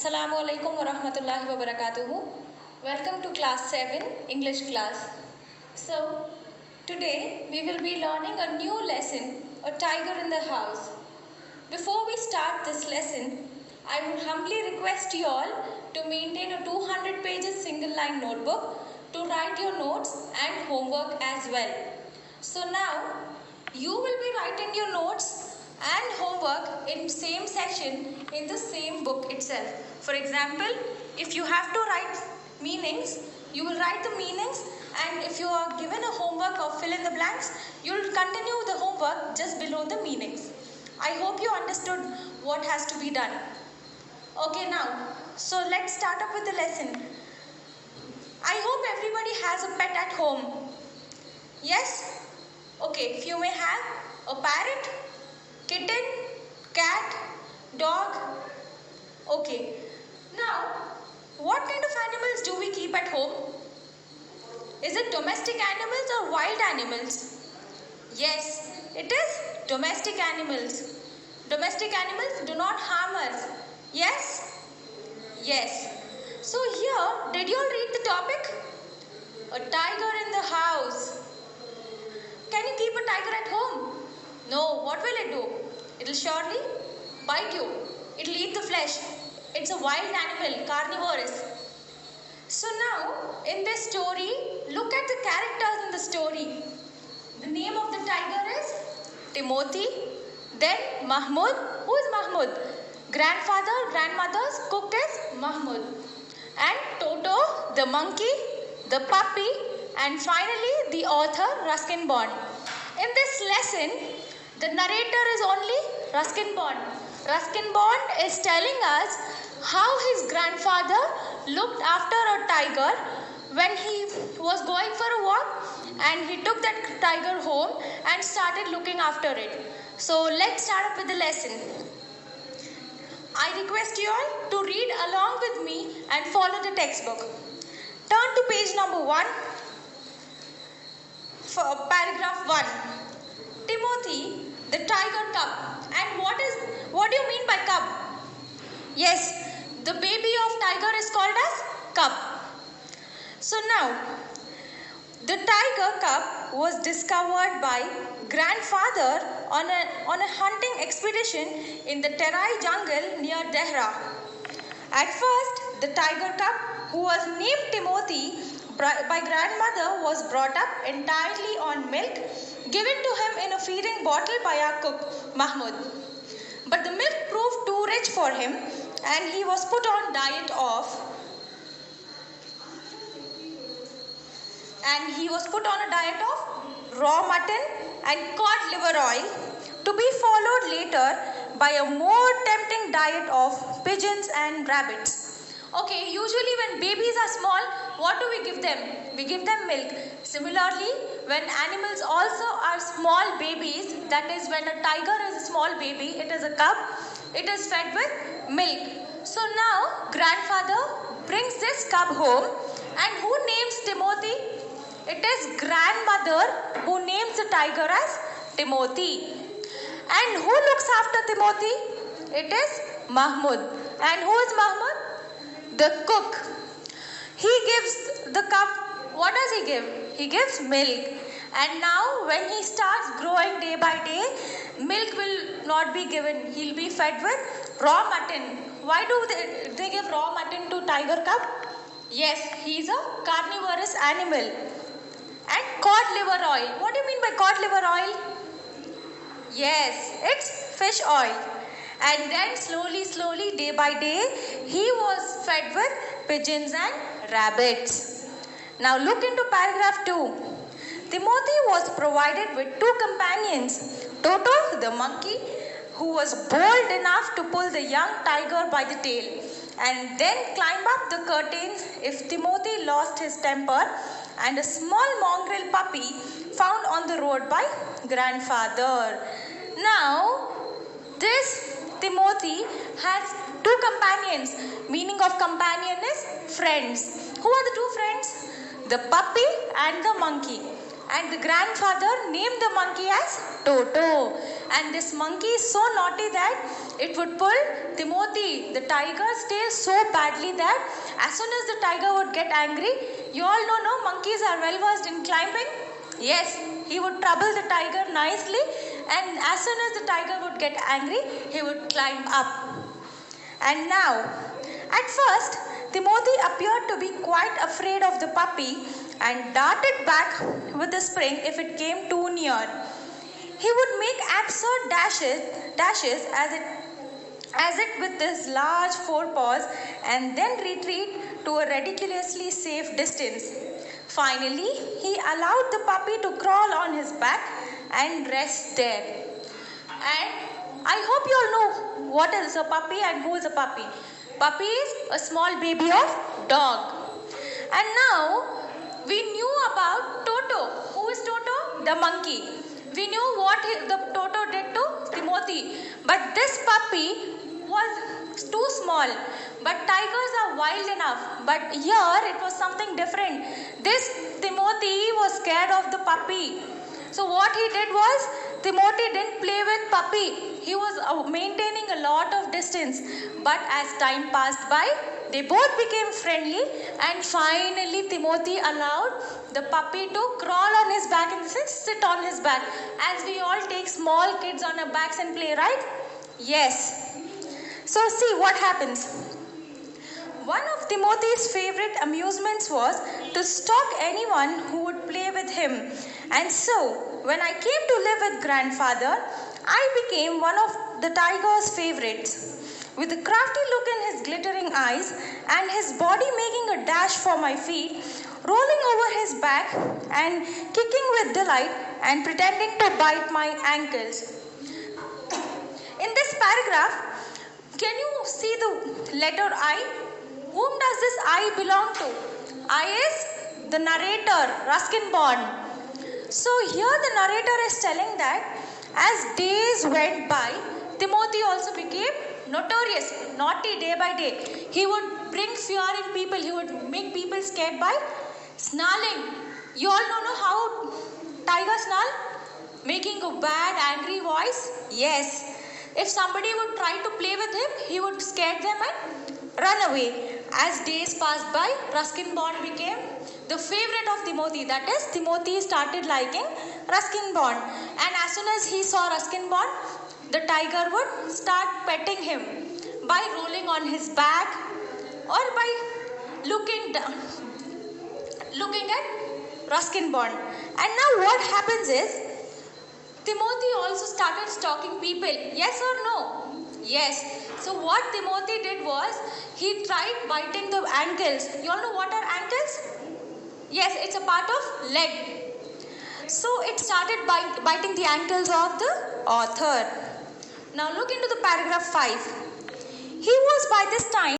Assalamu alaikum wa rahmatullahi wa barakatuhu. Welcome to class 7 English class. So today we will be learning a new lesson, A Tiger in the House. Before we start this lesson, I would humbly request you all to maintain a 200 pages single line notebook to write your notes and homework as well. So now you will be writing your notes and homework in same section in the same book itself. For example, if you have to write meanings, you will write the meanings, and if you are given a homework of fill in the blanks, you will continue the homework just below the meanings. I hope you understood what has to be done. Okay, now, so let's start up with the lesson. I hope everybody has a pet at home. Yes? Okay, if you may have a parrot, kitten, cat, dog. Okay. Now, what kind of animals do we keep at home? Is it domestic animals or wild animals? Yes, it is domestic animals. Domestic animals do not harm us. Yes? Yes. So here, did you all read the topic? A tiger in the house. Can you keep a tiger at home? No, what will it do? It will surely bite you. It will eat the flesh. It's a wild animal, carnivorous. So now, in this story, look at the characters in the story. The name of the tiger is Timothy. Then Mahmud. Who is Mahmud? Grandmother's cook is Mahmud. And Toto, the monkey, the puppy, and finally the author, Ruskin Bond. In this lesson, the narrator is only Ruskin Bond. Ruskin Bond is telling us how his grandfather looked after a tiger when he was going for a walk, and he took that tiger home and started looking after it. So let's start up with the lesson. I request you all to read along with me and follow the textbook. Turn to page number 1 for paragraph 1. Timothy, the tiger cub. And what do you mean by cub? Yes, the baby of tiger is called as cub. So now, the tiger cub was discovered by grandfather on a hunting expedition in the Terai jungle near Dehra. At first, the tiger cub, who was named Timothy by grandmother, was brought up entirely on milk given to him in a feeding bottle by our cook, Mahmud. But the milk proved too rich for him, and he was put on a diet of raw mutton and cod liver oil, to be followed later by a more tempting diet of pigeons and rabbits. Okay, usually when babies are small, what do we give them? We give them milk. Similarly, when animals also are small babies, that is when a tiger is a small baby, it is a cub, it is fed with milk. So now, grandfather brings this cub home, and who names Timothy? It is grandmother who names the tiger as Timothy. And who looks after Timothy? It is Mahmud. And who is Mahmud? The cook. He gives the cub, what does he give? He gives milk. And now when he starts growing day by day, milk will not be given. He'll be fed with raw mutton. Why do they give raw mutton to tiger cub? Yes, he's a carnivorous animal. And cod liver oil. What do you mean by cod liver oil? Yes, it's fish oil. And then slowly, day by day, he was fed with pigeons and rabbits. Now look into paragraph 2. Timothy was provided with 2 companions. Toto, the monkey, who was bold enough to pull the young tiger by the tail and then climb up the curtains if Timothy lost his temper, and a small mongrel puppy found on the road by grandfather. Now, this Timothy has 2 companions. Meaning of companion is friends. Who are the 2 friends? The puppy and the monkey. And the grandfather named the monkey as Toto. and this monkey is so naughty that it would pull Timothy, the tiger's tail, so badly that as soon as the tiger would get angry, you all know, no, monkeys are well versed in climbing. Yes, he would trouble the tiger nicely, and as soon as the tiger would get angry, he would climb up. And now, at first, Timothy appeared to be quite afraid of the puppy and darted back with a spring if it came too near. He would make absurd dashes as it with his large forepaws and then retreat to a ridiculously safe distance. Finally, he allowed the puppy to crawl on his back and rest there. And I hope you all know what is a puppy and who is a puppy. Puppy is a small baby of dog. And now we knew about Toto. Who is Toto? The monkey. We knew what the Toto did to Timothy. But this puppy was too small. But tigers are wild enough. But here it was something different. This Timothy was scared of the puppy. So what he did was, Timothy didn't play with puppy. He was maintaining a lot of distance. But as time passed by, they both became friendly, and finally Timothy allowed the puppy to crawl on his back and sit on his back. As we all take small kids on our backs and play, right? Yes. So see what happens. One of Timothy's favorite amusements was to stalk anyone who would play with him. And so, when I came to live with grandfather, I became one of the tiger's favorites. With a crafty look in his glittering eyes and his body making a dash for my feet, rolling over his back and kicking with delight and pretending to bite my ankles. In this paragraph, can you see the letter I? Whom does this I belong to? I is the narrator, Ruskin Bond. So here the narrator is telling that as days went by, Timothy also became notorious, naughty day by day. He would bring fear in people. He would make people scared by snarling. You all know how tigers snarl? Making a bad, angry voice? Yes. If somebody would try to play with him, he would scare them and run away. As days passed by, Ruskin Bond became the favorite of Timothy. That is, Timothy started liking Ruskin Bond. And as soon as he saw Ruskin Bond, the tiger would start petting him by rolling on his back or by looking at Ruskin Bond. And now what happens is, Timothy also started stalking people. Yes or no? Yes. So what Timothy did was, he tried biting the ankles. You all know what are ankles? Yes, it's a part of leg. So it started biting the ankles of the author. Now look into the paragraph 5. He was by this time